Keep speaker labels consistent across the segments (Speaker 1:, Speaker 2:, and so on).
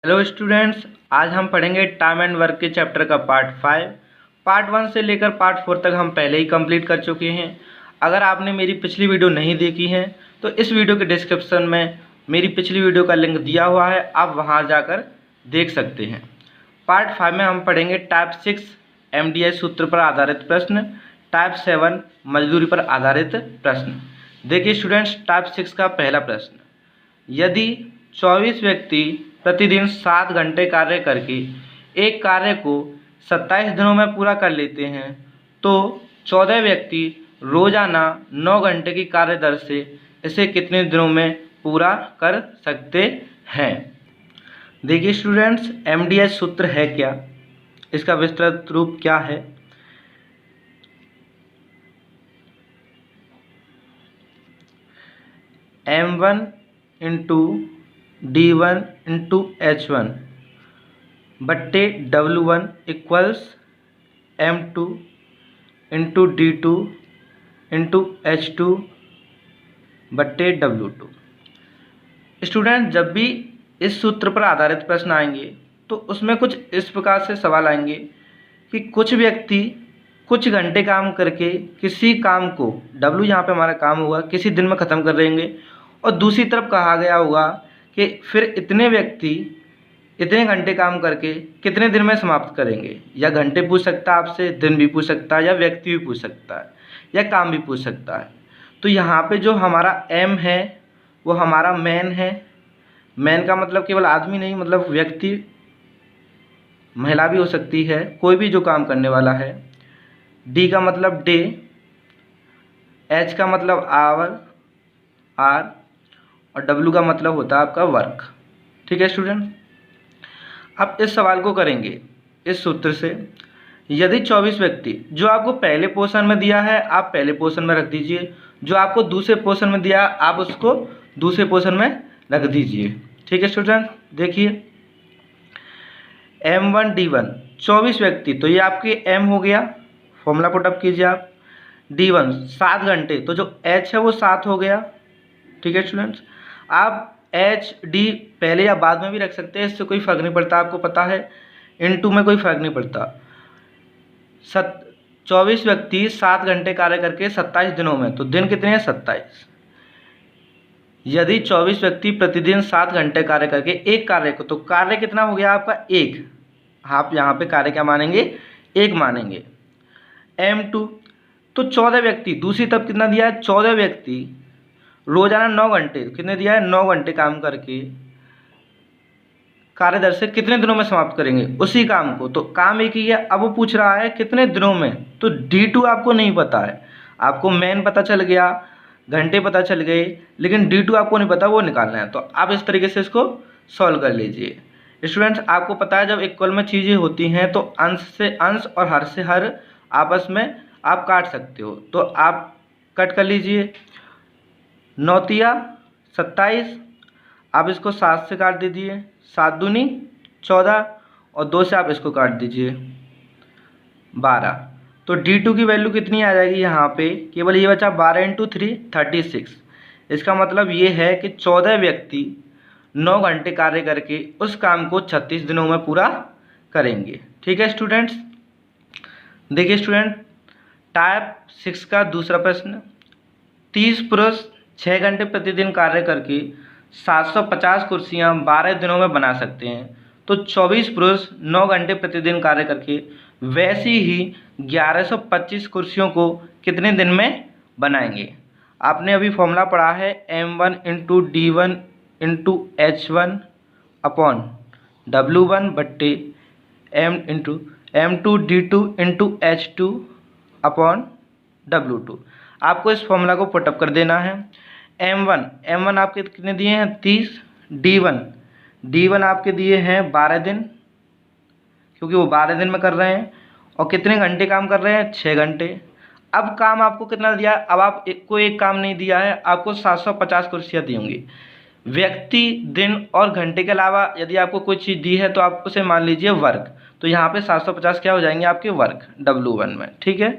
Speaker 1: Hello students, आज हम पढ़ेंगे टाइम एंड वर्क के चैप्टर का पार्ट 5। पार्ट 1 से लेकर पार्ट 4 तक हम पहले ही कंप्लीट कर चुके हैं। अगर आपने मेरी पिछली वीडियो नहीं देखी है तो इस वीडियो के डिस्क्रिप्शन में मेरी पिछली वीडियो का लिंक दिया हुआ है, आप वहां जाकर देख सकते हैं। पार्ट 5 में हम पढ़ेंगे टाइप 6 MDI सूत्र पर आधारित प्रश्न, टाइप 7 मजदूरी पर आधारित प्रश्न। देखिए स्टूडेंट्स, टाइप 6 का पहला प्रश्न, यदि 24 व्यक्ति प्रतिदिन 7 घंटे कार्य करके एक कार्य को 27 दिनों में पूरा कर लेते हैं तो 14 व्यक्ति रोजाना 9 घंटे की कार्य दर से इसे कितने दिनों में पूरा कर सकते हैं। देखिए स्टूडेंट्स, MDI सूत्र है क्या, इसका विस्तृत रूप क्या है। M1 into D1 into H1 बट्टे W1 equals M2 into D2 into H2 बट्टे W2। स्टूडेंट, जब भी इस सूत्र पर आधारित प्रश्न आएंगे तो उसमें कुछ इस प्रकार से सवाल आएंगे कि कुछ व्यक्ति कुछ घंटे काम करके किसी काम को, W यहाँ पे हमारा काम होगा, किसी दिन में ख़त्म कर देंगे, और दूसरी तरफ कहा गया होगा कि फिर इतने व्यक्ति इतने घंटे काम करके कितने दिन में समाप्त करेंगे। या घंटे पूछ सकता है आपसे, दिन भी पूछ सकता है, या व्यक्ति भी पूछ सकता है, या काम भी पूछ सकता है। तो यहाँ पे जो हमारा M है वो हमारा मैन है। मैन का मतलब केवल आदमी नहीं, मतलब व्यक्ति, महिला भी हो सकती है, कोई भी जो काम करने वाला है। D का मतलब डे, H का मतलब आवर R, और W का मतलब होता है आपका वर्क। ठीक है स्टूडेंट, अब इस सवाल को करेंगे इस सूत्र से। यदि 24 व्यक्ति, जो आपको पहले पोर्शन में दिया है आप पहले पोर्शन में रख दीजिए, जो आपको दूसरे पोर्शन में दिया आप उसको दूसरे पोर्शन में रख दीजिए। ठीक है स्टूडेंट, देखिए M1 D1 24 व्यक्ति, तो ये आपके M हो गया, फॉर्मूला पुटअप कीजिए आप। D1 7 घंटे, तो जो H है वो 7 हो गया। ठीक है स्टूडेंट्स, आप HD पहले या बाद में भी रख सकते हैं, इससे कोई फर्क नहीं पड़ता, आपको पता है इनटू में कोई फर्क नहीं पड़ता। 24 व्यक्ति 7 घंटे कार्य करके 27 दिनों में, तो दिन कितने हैं 27। यदि 24 व्यक्ति प्रतिदिन 7 घंटे कार्य करके एक कार्य को, तो कार्य कितना हो गया आपका एक, आप यहाँ पे कार्य क्या मानेंगे, एक मानेंगे। M2 तो 14 व्यक्ति, दूसरी तरफ कितना दिया है 14 व्यक्ति रोजाना 9 घंटे, कितने दिया है 9 घंटे काम करके कार्य दर से कितने दिनों में समाप्त करेंगे उसी काम को। तो काम एक ही है, अब वो पूछ रहा है कितने दिनों में, तो D2 आपको नहीं पता है, आपको मैन पता चल गया, घंटे पता चल गए, लेकिन D2 आपको नहीं पता, वो निकालना है। तो आप इस तरीके से इसको सॉल्व कर लीजिए। स्टूडेंट्स, आपको पता है जब इक्वल में चीज़ें होती हैं तो अंश से अंश और हर से हर आपस में आप काट सकते हो, तो आप कट कर लीजिए। 9 तिया 27, आप इसको 7 से काट दीजिए, 7 दूनी 14, और 2 से आप इसको काट दीजिए 12। तो D2 की वैल्यू कितनी आ जाएगी यहाँ पे, केवल ये बचा 12 इंटू 3 36। इसका मतलब ये है कि 14 व्यक्ति 9 घंटे कार्य करके उस काम को 36 दिनों में पूरा करेंगे। ठीक है स्टूडेंट्स, देखिए स्टूडेंट, टाइप 6 का दूसरा प्रश्न, 30 पुरुष 6 घंटे प्रतिदिन कार्य करके 750 कुर्सियाँ 12 दिनों में बना सकते हैं, तो 24 पुरुष 9 घंटे प्रतिदिन कार्य करके वैसी ही 1125 कुर्सियों को कितने दिन में बनाएंगे। आपने अभी फॉर्मूला पढ़ा है M1 into D1 into H1 upon W1 बट्टे M2 D2 into H2 upon W2। आपको इस फॉर्मूला को पुटअप कर देना है। M1 आपके कितने दिए हैं 30, D1 आपके दिए हैं 12 दिन, क्योंकि वो 12 दिन में कर रहे हैं, और कितने घंटे काम कर रहे हैं 6 घंटे। अब काम आपको कितना दिया है, अब आप को एक काम नहीं दिया है, आपको 750 कुर्सियाँ दी होंगी। व्यक्ति, दिन और घंटे के अलावा यदि आपको कोई चीज़ दी है तो आप उसे मान लीजिए वर्क, तो यहाँ पे 750 क्या हो जाएंगे आपके वर्क W1 में। ठीक है,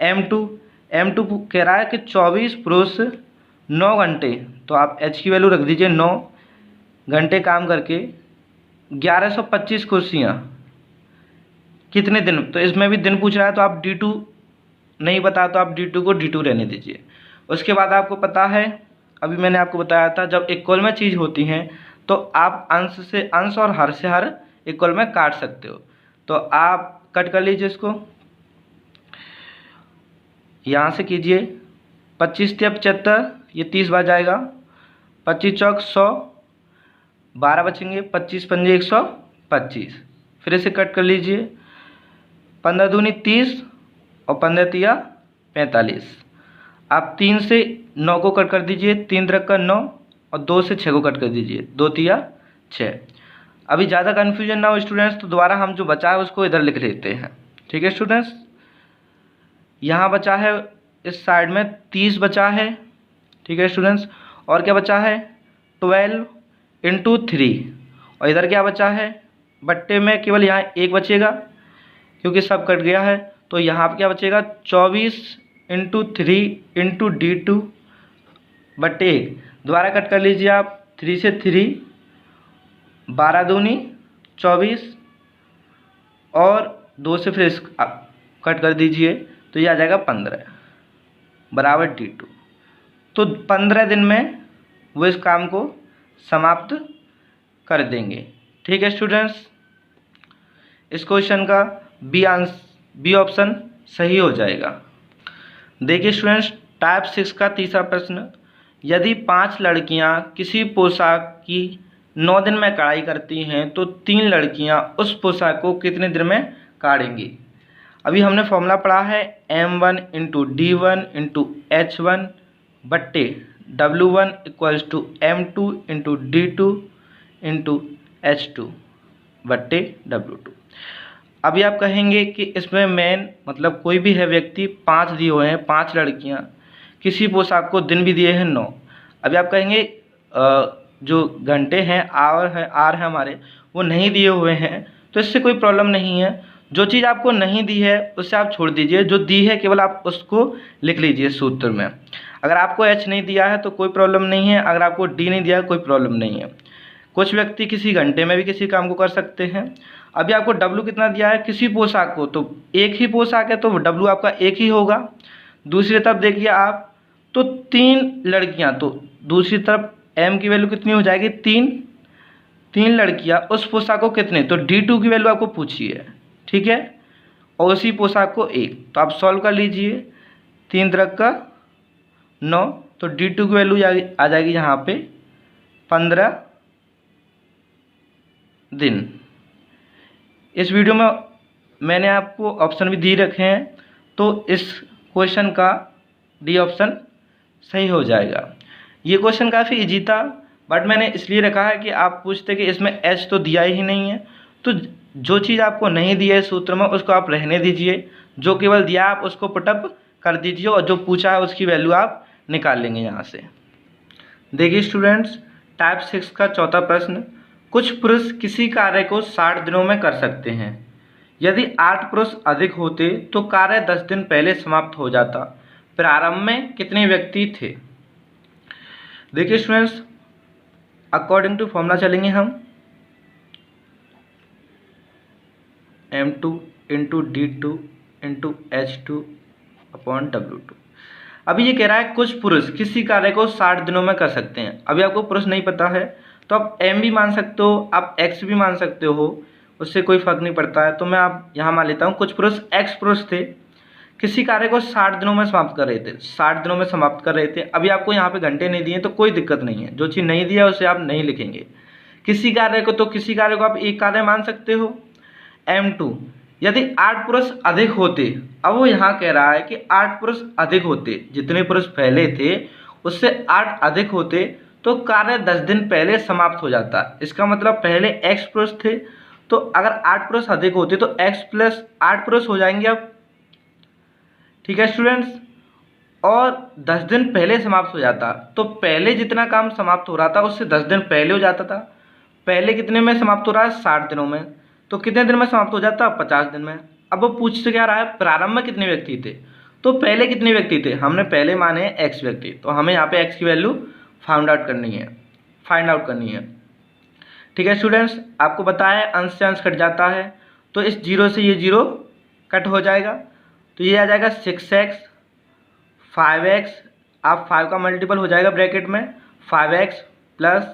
Speaker 1: M2 कह रहा है कि 24 पुरुष 9 घंटे, तो आप H की वैल्यू रख दीजिए 9 घंटे काम करके 1125 कुर्सियाँ कितने दिन, तो इसमें भी दिन पूछ रहा है तो आप D2 नहीं बता तो आप D2 को D2 रहने दीजिए। उसके बाद आपको पता है, अभी मैंने आपको बताया था, जब इक्वल में चीज़ होती हैं तो आप अंश से अंश और हर से हर इक्वल में काट सकते हो। तो आप कट कर लीजिए इसको, यहाँ से कीजिए 25 तिया 75, ये 30 बार जाएगा, 25 चौक 100, 12 बचेंगे, 25 पंजे 125, फिर इसे कट कर लीजिए, 15 दूनी 30 और 15 तिया 45। आप 3 से 9 को कट कर दीजिए, 3 रख कर 9 और 2 से 6 को कट कर दीजिए, 2 तिया 6। अभी ज़्यादा कन्फ्यूजन ना हो स्टूडेंट्स, तो दोबारा हम जो बचा है उसको इधर लिख लेते हैं। ठीक है स्टूडेंट्स, यहाँ बचा है इस साइड में 30 बचा है। ठीक है स्टूडेंट्स, और क्या बचा है 12 इंटू 3, और इधर क्या बचा है बट्टे में केवल यहाँ 1 बचेगा क्योंकि सब कट गया है। तो यहाँ पर क्या बचेगा 24 इंटू 3 इंटू D2 बट्टे 1। दोबारा कट कर लीजिए आप, 3 से 3, 12 दूनी 24 और 2 से फिर कट कर दीजिए, तो ये आ जाएगा 15 बराबर D2। तो 15 दिन में वो इस काम को समाप्त कर देंगे। ठीक है स्टूडेंट्स, इस क्वेश्चन का बी ऑप्शन सही हो जाएगा। देखिए स्टूडेंट्स, टाइप 6 का तीसरा प्रश्न, यदि 5 लड़कियां किसी पोशाक की 9 दिन में कढ़ाई करती हैं तो 3 लड़कियां उस पोशाक को कितने दिन में काटेंगी। अभी हमने फॉर्मूला पढ़ा है M1 into D1 into H1 बट्टे W1 equals to M2 into D2 into H2 बट्टे W2। अभी आप कहेंगे कि इसमें मेन मतलब कोई भी है व्यक्ति, 5 दिए हुए हैं, 5 लड़कियां, किसी पोशाक को दिन भी दिए हैं 9। अभी आप कहेंगे जो घंटे हैं आवर है हमारे वो नहीं दिए हुए हैं, तो इससे कोई प्रॉब्लम नहीं है। जो चीज़ आपको नहीं दी है उससे आप छोड़ दीजिए, जो दी है केवल आप उसको लिख लीजिए सूत्र में। अगर आपको H नहीं दिया है तो कोई प्रॉब्लम नहीं है, अगर आपको D नहीं दिया है कोई प्रॉब्लम नहीं है। कुछ व्यक्ति किसी घंटे में भी किसी काम को कर सकते हैं। अभी आपको W कितना दिया है किसी पोशाक को, तो एक ही पोशाक है तो W आपका एक ही होगा। दूसरी तरफ देखिए आप, तो 3 लड़कियां, तो दूसरी तरफ M की वैल्यू कितनी हो जाएगी 3 लड़कियां उस पोशाक को कितने, तो D2 की वैल्यू आपको पूछी है। ठीक है, और उसी पोशाक को 1, तो आप सॉल्व कर लीजिए, 3 तरह का 9, तो D2 की वैल्यू आ जाएगी यहाँ पे 15 दिन। इस वीडियो में मैंने आपको ऑप्शन भी दिए रखे हैं, तो इस क्वेश्चन का D ऑप्शन सही हो जाएगा। ये क्वेश्चन काफ़ी इजी था, बट मैंने इसलिए रखा है कि आप पूछते कि इसमें H तो दिया ही नहीं है, तो जो चीज़ आपको नहीं दी है सूत्र में उसको आप रहने दीजिए, जो केवल दिया आप उसको पुटअप कर दीजिए और जो पूछा है उसकी वैल्यू आप निकाल लेंगे यहाँ से। देखिए स्टूडेंट्स, टाइप 6 का चौथा प्रश्न, कुछ पुरुष किसी कार्य को 60 दिनों में कर सकते हैं। यदि 8 पुरुष अधिक होते तो कार्य 10 दिन पहले समाप्त हो जाता। प्रारंभ में कितने व्यक्ति थे। देखिए स्टूडेंट्स, अकॉर्डिंग टू फॉर्मूला चलेंगे हम, M2 into D2 into H2 upon W2। अभी ये कह रहा है कुछ पुरुष किसी कार्य को 60 दिनों में कर सकते हैं। अभी आपको पुरुष नहीं पता है तो आप M भी मान सकते हो, आप X भी मान सकते हो, उससे कोई फर्क नहीं पड़ता है। तो मैं आप यहाँ मान लेता हूँ कुछ पुरुष X पुरुष थे, किसी कार्य को 60 दिनों में समाप्त कर रहे थे, 60 दिनों में समाप्त कर रहे थे। अभी आपको यहाँ पे घंटे नहीं दिए तो कोई दिक्कत नहीं है, जो चीज़ नहीं दिया है उसे आप नहीं लिखेंगे। किसी कार्य को, तो किसी कार्य को आप एक कार्य मान सकते हो। M2, यदि 8 पुरुष अधिक होते, अब वो यहाँ कह रहा है कि 8 पुरुष अधिक होते, जितने पुरुष पहले थे उससे 8 अधिक होते तो कार्य 10 दिन पहले समाप्त हो जाता। इसका मतलब पहले X पुरुष थे, तो अगर 8 पुरुष अधिक होते तो X प्लस 8 पुरुष हो जाएंगे अब। ठीक है स्टूडेंट्स, और 10 दिन पहले समाप्त हो जाता, तो पहले जितना काम समाप्त हो रहा था उससे 10 दिन पहले हो जाता था। पहले कितने में समाप्त हो रहा है 60 दिनों में, तो कितने दिन में समाप्त हो जाता 50 दिन में। अब वो पूछ से क्या रहा है प्रारंभ में कितने व्यक्ति थे, तो पहले कितने व्यक्ति थे, हमने पहले माने X व्यक्ति, तो हमें यहाँ पे X की वैल्यू फाइंड आउट करनी है। ठीक है स्टूडेंट्स, आपको बताया अंश से अंश कट जाता है, तो इस जीरो से ये जीरो कट हो जाएगा, तो ये आ जाएगा 6x 5x, आप 5 का मल्टीपल हो जाएगा ब्रैकेट में 5x प्लस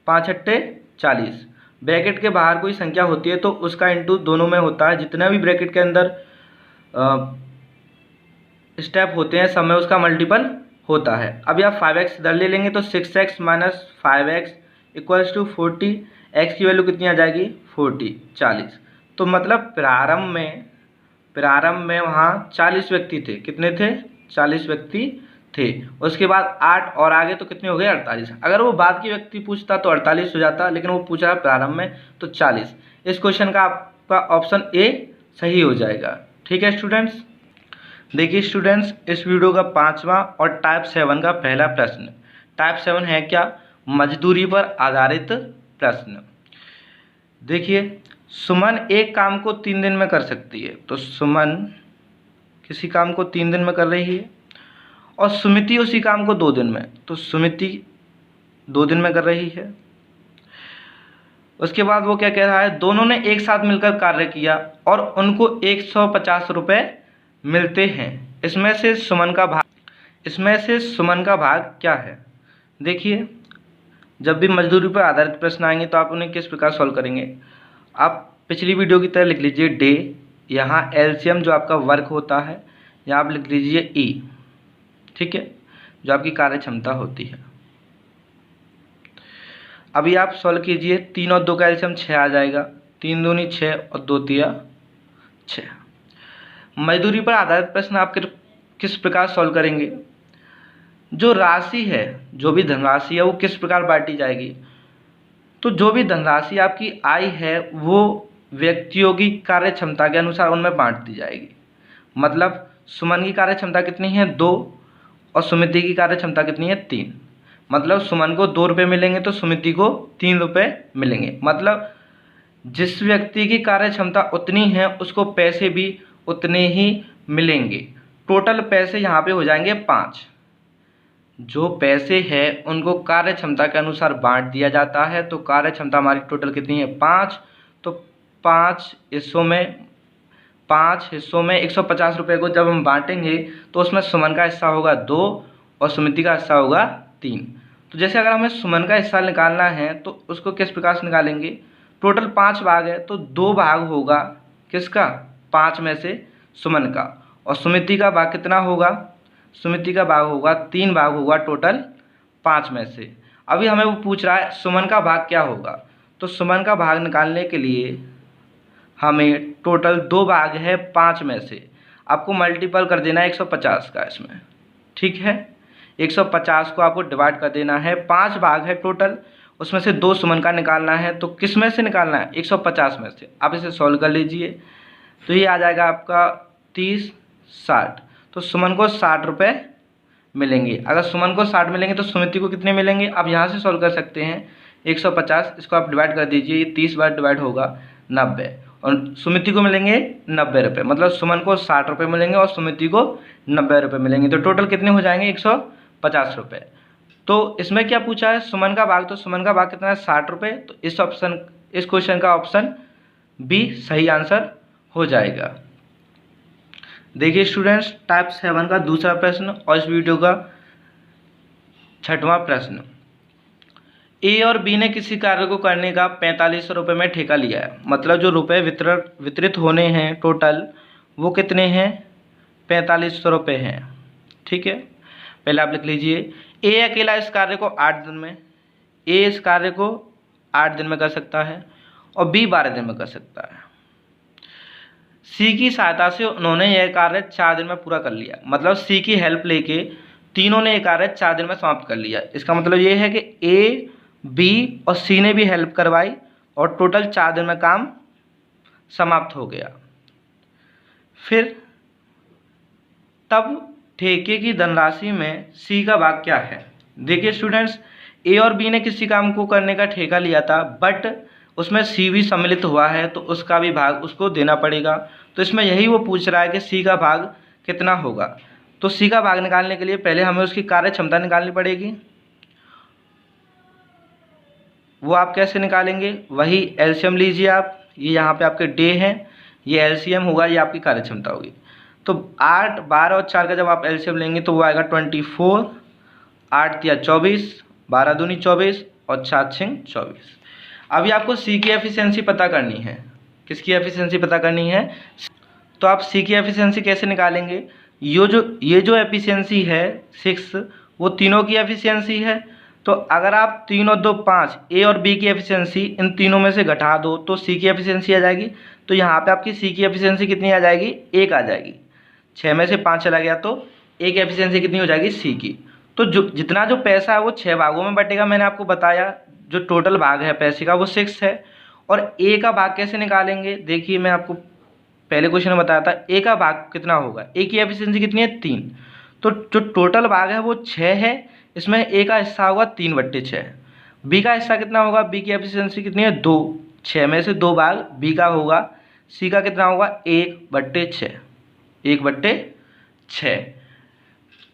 Speaker 1: 5 अट्ठे 40। ब्रैकेट के बाहर कोई संख्या होती है तो उसका इंटू दोनों में होता है, जितना भी ब्रैकेट के अंदर स्टेप होते हैं सब में उसका मल्टीपल होता है। अब आप 5x इधर ले लेंगे तो 6x minus 5x equals to 40, x की वैल्यू कितनी आ जाएगी 40। तो मतलब प्रारंभ में वहाँ 40 व्यक्ति थे। कितने थे? 40 व्यक्ति थे। उसके बाद 8 और आगे तो कितने हो गए 48। अगर वो बाद की व्यक्ति पूछता तो 48 हो जाता, लेकिन वो पूछ रहा है प्रारंभ में तो 40। इस क्वेश्चन का आपका ऑप्शन ए सही हो जाएगा। ठीक है स्टूडेंट्स, देखिए स्टूडेंट्स, इस वीडियो का 5वां और टाइप 7 का पहला प्रश्न। टाइप 7 है क्या? मजदूरी पर आधारित प्रश्न। देखिए, सुमन एक काम को 3 दिन में कर सकती है, तो सुमन किसी काम को 3 दिन में कर रही है, और सुमिति उसी काम को 2 दिन में, तो सुमिति 2 दिन में कर रही है। उसके बाद वो क्या कह रहा है, दोनों ने एक साथ मिलकर कार्य किया और उनको 150 रुपये मिलते हैं। इसमें से सुमन का भाग क्या है? देखिए, जब भी मजदूरी पर आधारित प्रश्न आएंगे तो आप उन्हें किस प्रकार सॉल्व करेंगे। आप पिछली वीडियो की तरह लिख लीजिए डे, यहाँ एलसीएम जो आपका वर्क होता है यहाँ आप लिख लीजिए ई, ठीक है, जो आपकी कार्य क्षमता होती है। अभी आप सॉल्व कीजिए, 3 और 2 का एलसीएम 6 आ जाएगा, 3 दूनी 6 और 2 तिया 6। मजदूरी पर आधारित प्रश्न आप किस प्रकार सॉल्व करेंगे? जो राशि है, जो भी धनराशि है वो किस प्रकार बांटी जाएगी? तो जो भी धनराशि आपकी आई है वो व्यक्तियों की कार्य क्षमता के अनुसार उनमें बांट दी जाएगी। मतलब सुमन की कार्य क्षमता कितनी है 2 और सुमिति की कार्य क्षमता कितनी है 3। मतलब सुमन को 2 रुपये मिलेंगे तो सुमिति को 3 रुपये मिलेंगे। मतलब जिस व्यक्ति की कार्य क्षमता उतनी है उसको पैसे भी उतने ही मिलेंगे। टोटल पैसे यहाँ पे हो जाएंगे 5। जो पैसे हैं उनको कार्य क्षमता के अनुसार बांट दिया जाता है, तो कार्य क्षमता हमारी टोटल कितनी है 5। तो 5 हिस्सों में 150 रुपये को जब हम बांटेंगे तो उसमें सुमन का हिस्सा होगा 2 और सुमिति का हिस्सा होगा 3। तो जैसे अगर हमें सुमन का हिस्सा निकालना है तो उसको किस प्रकार से निकालेंगे? टोटल 5 भाग है तो 2 भाग होगा किसका? 5 में से सुमन का। और सुमिति का भाग कितना होगा? सुमिति का भाग होगा 3 भाग होगा टोटल 5 में से। अभी हमें वो पूछ रहा है सुमन का भाग क्या होगा, तो सुमन का भाग निकालने के लिए हमें टोटल 2 भाग है 5 में से, आपको मल्टीपल कर देना है 150 का इसमें, ठीक है। 150 को आपको डिवाइड कर देना है, 5 भाग है टोटल, उसमें से 2 सुमन का निकालना है। तो किस में से निकालना है? 150 में से। आप इसे सॉल्व कर लीजिए, तो ये आ जाएगा आपका 30 60। तो सुमन को 60 रुपये मिलेंगे। अगर सुमन को 60 मिलेंगे तो सुमिति को कितने मिलेंगे? आप यहाँ से सॉल्व कर सकते हैं। 150 इसको आप डिवाइड कर दीजिए, ये 30 बार डिवाइड होगा 90, और सुमिति को मिलेंगे 90 रुपये। मतलब सुमन को 60 रुपये मिलेंगे और सुमिति को 90 रुपये मिलेंगे। तो टोटल कितने हो जाएंगे? 150 रुपये। तो इसमें क्या पूछा है? सुमन का भाग, तो सुमन का भाग कितना है? 60 रुपये। तो इस क्वेश्चन का ऑप्शन बी सही आंसर हो जाएगा। देखिए स्टूडेंट्स, टाइप 7 का दूसरा प्रश्न और इस वीडियो का 6वां प्रश्न। ए और बी ने किसी कार्य को करने का 4500 रुपये में ठेका लिया है। मतलब जो रुपए वितरित होने हैं टोटल वो कितने हैं? 4500 रुपये हैं, ठीक है। पहले आप लिख लीजिए, ए अकेला इस कार्य को 8 दिन में, ए इस कार्य को 8 दिन में कर सकता है और बी 12 दिन में कर सकता है। सी की सहायता से उन्होंने यह कार्य 4 दिन में पूरा कर लिया। मतलब सी की हेल्प लेके तीनों ने यह कार्य 4 दिन में समाप्त कर लिया। इसका मतलब ये है कि ए, बी और सी ने भी हेल्प करवाई और टोटल 4 दिन में काम समाप्त हो गया। फिर तब ठेके की धनराशि में सी का भाग क्या है? देखिए स्टूडेंट्स, ए और बी ने किसी काम को करने का ठेका लिया था, बट उसमें सी भी सम्मिलित हुआ है तो उसका भी भाग उसको देना पड़ेगा। तो इसमें यही वो पूछ रहा है कि सी का भाग कितना होगा। तो सी का भाग निकालने के लिए पहले हमें उसकी कार्य क्षमता निकालनी पड़ेगी। वो आप कैसे निकालेंगे, वही एलसीएम लीजिए आप। ये यहाँ पे आपके डे हैं, ये एलसीएम होगा, ये आपकी कार्यक्षमता होगी। तो 8, 12 और 4 का जब आप एलसीएम लेंगे तो वो आएगा 24, 8 तिया 24, 12 दूनी 24 और 4 छिंग 24। अभी आपको सी की एफिशिएंसी पता करनी है। किसकी एफिशिएंसी पता करनी है? तो आप सी की एफिशिएंसी कैसे निकालेंगे? ये जो एफिशिएंसी है 6, वो तीनों की एफिशिएंसी है। तो अगर आप 3 और 2 5 ए और बी की एफिशिएंसी इन तीनों में से घटा दो तो सी की एफिशिएंसी आ जाएगी। तो यहाँ पे आपकी सी की एफिशिएंसी कितनी आ जाएगी? 1 आ जाएगी। 6 में से 5 चला गया तो 1 एफिशिएंसी कितनी हो जाएगी? सी की। तो जो जितना जो पैसा है वो 6 भागों में बटेगा। मैंने आपको बताया जो टोटल भाग है पैसे का वो 6 है। और ए का भाग कैसे निकालेंगे? देखिए मैं आपको पहले क्वेश्चन में बताया था ए का भाग कितना होगा। ए की एफिशिएंसी कितनी है? 3। तो जो टोटल भाग है वो 6 है, इसमें ए का हिस्सा होगा 3/6। बी का हिस्सा कितना होगा? बी की एफिशिएंसी कितनी है? 2। 6 में से 2 भाग बी का होगा। सी का कितना होगा? 1/6। 1/6।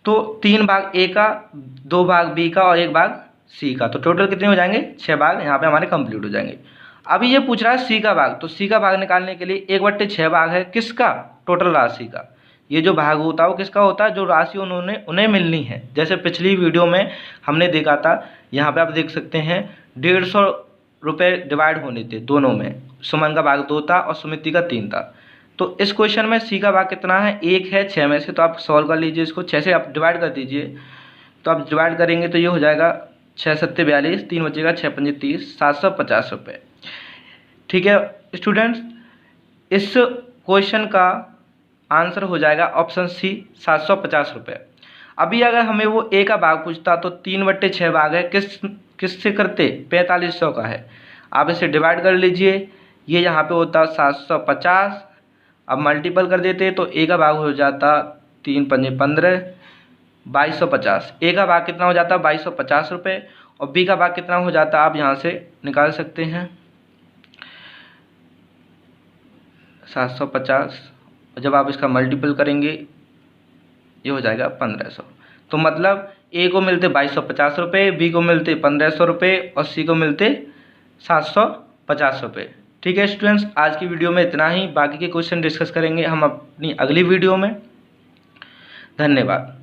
Speaker 1: तो 3 भाग ए का, 2 भाग बी का और 1 भाग सी का। तो टोटल कितने हो जाएंगे? 6 भाग यहाँ पे हमारे कंप्लीट हो जाएंगे। अभी ये पूछ रहा है सी का भाग। तो सी का भाग निकालने के लिए 1/6 भाग है किसका? टोटल राशि का। ये जो भाग होता है वो किसका होता है? जो राशि उन्हें मिलनी है। जैसे पिछली वीडियो में हमने देखा था, यहाँ पे आप देख सकते हैं 150 रुपये डिवाइड होने थे दोनों में। सुमन का भाग 2 था और सुमिति का 3 था। तो इस क्वेश्चन में सी का भाग कितना है? 1 है 6 में से। तो आप सॉल्व कर लीजिए इसको, 6 से आप डिवाइड कर दीजिए। तो आप डिवाइड करेंगे तो ये हो जाएगा 6 7 42, 3 बचेगा 6 5 30, 750 रुपये। ठीक है स्टूडेंट्स, इस क्वेश्चन का आंसर हो जाएगा ऑप्शन सी 750 रुपये। अभी अगर हमें वो ए का भाग पूछता तो 3/6 भाग है किससे करते? 4500 का है। आप इसे डिवाइड कर लीजिए, ये यहाँ पे होता 750। अब मल्टीपल कर देते तो ए का भाग हो जाता 3 5 15, 2250। ए का भाग कितना हो जाता? 2250 रुपये। और बी का भाग कितना हो जाता? आप यहाँ से निकाल सकते हैं 750। जब आप इसका मल्टीपल करेंगे ये हो जाएगा 1500। तो मतलब ए को मिलते 2250 रुपये, बी को मिलते 1500 रुपये और सी को मिलते 750 रुपये। ठीक है स्टूडेंट्स, आज की वीडियो में इतना ही। बाकी के क्वेश्चन डिस्कस करेंगे हम अपनी अगली वीडियो में। धन्यवाद।